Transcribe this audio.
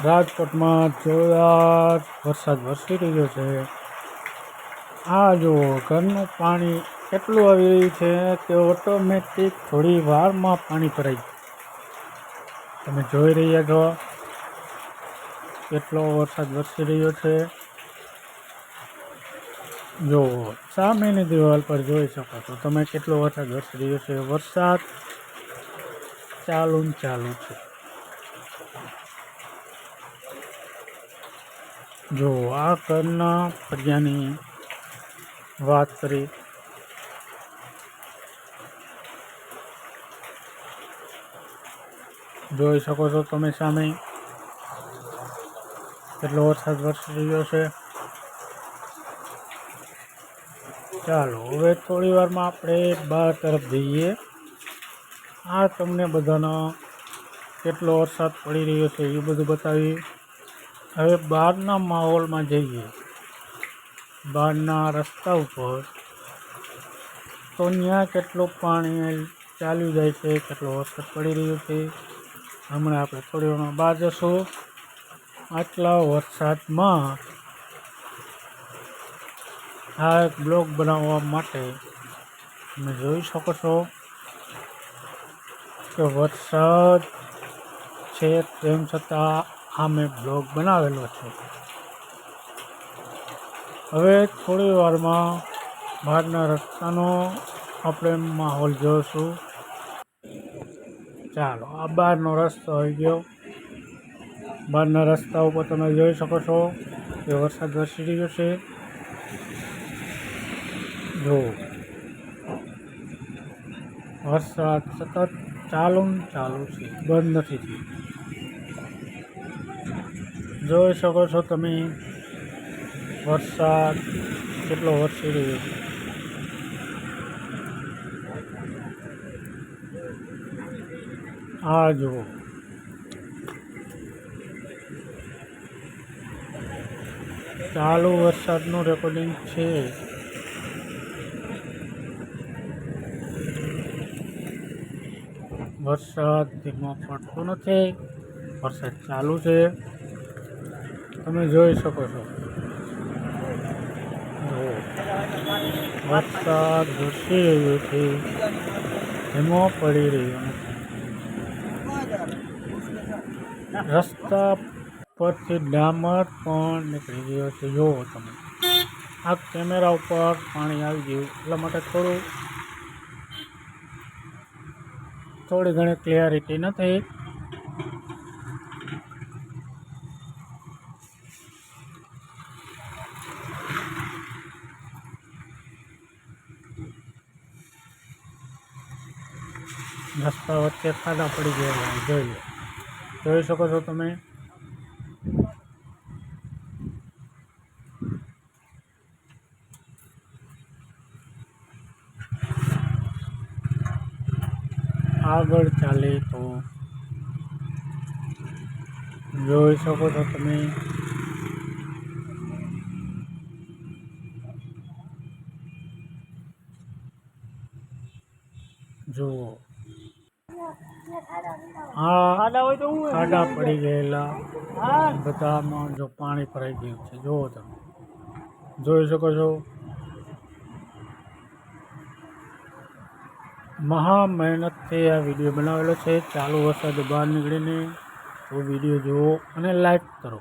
રાજકોટમાં જોરદાર વરસાદ વરસી રહ્યો છે। આ જુઓ ઘરનું પાણી એટલું આવી રહ્યું છે કે ઓટોમેટિક થોડી વારમાં પાણી ભરાઈ ગયું। તમે જોઈ રહ્યા છો કેટલો વરસાદ વરસી રહ્યો છે। જો સામેની દિવાલ પર જોઈ શકો છો તમે કેટલો વરસાદ વરસી રહ્યો છે। વરસાદ ચાલુ છે। જો આ ઘરના ફળિયાની વાત કરી જોઈ શકો છો તમે સામે કેટલો વરસાદ વરસી રહ્યો છે। ચાલો હવે થોડી વારમાં આપણે બહાર તરફ જઈએ। આ તમને બધાનો કેટલો વરસાદ પડી રહ્યો છે એ બધું બતાવી। હવે બહારના માહોલમાં જઈએ, બહારના રસ્તા ઉપર તો ત્યાં કેટલું પાણી ચાલ્યું જાય છે, કેટલો વરસાદ પડી રહ્યો છે। હમણાં આપણે થોડી વારમાં બહાર જશું। આટલા વરસાદમાં આ એક બ્લોગ બનાવવા માટે તમે જોઈ શકો છો કે વરસાદ છે તેમ છતાં આ મેં બ્લોગ બનાવેલો છે। હવે થોડી વારમાં બહારના રસ્તાનો આપણે માહોલ જોઈશું। ચાલો આ બહારનો રસ્તો આવી ગયો। બહારના રસ્તા ઉપર તમે જોઈ શકો છો કે વરસાદ વરસી રહ્યો છે। જો વરસાદ સતત ચાલુ છે, બંધ નથી થયો। જોઈ શકો છો તમે વરસાદ કેટલો વરસી રહ્યો છે। આ જુઓ ચાલુ વરસાદનું રેકોર્ડિંગ છે। વરસાદ ધીમો પડતો નથી, વરસાદ ચાલુ છે, તમે જોઈ શકો છો। વરસાદ વરસી રહ્યો છે, ધીમો પડી રહ્યો નથી। રસ્તા પરથી ડામર પણ નીકળી ગયો છે। જુઓ તમે આ કેમેરા ઉપર પાણી આવી ગયું એટલા માટે થોડી ઘણી ક્લિયરિટી નથી। રસ્તા વચ્ચે ખાડા પડી ગયા જોઈ શકો છો તમે। આગળ ચાલે તો જોઈ શકો છો તમે જુઓ આ ખાડા પડી ગયેલા બધામાં જો પાણી ભરાઈ ગયું છે। જુઓ તમે જોઈ શકો છો મહા મહેનતથી આ વિડીયો બનાવેલો છે। ચાલુ વરસાદ બહાર નીકળીને તો વિડીયો જુઓ અને લાઈક કરો।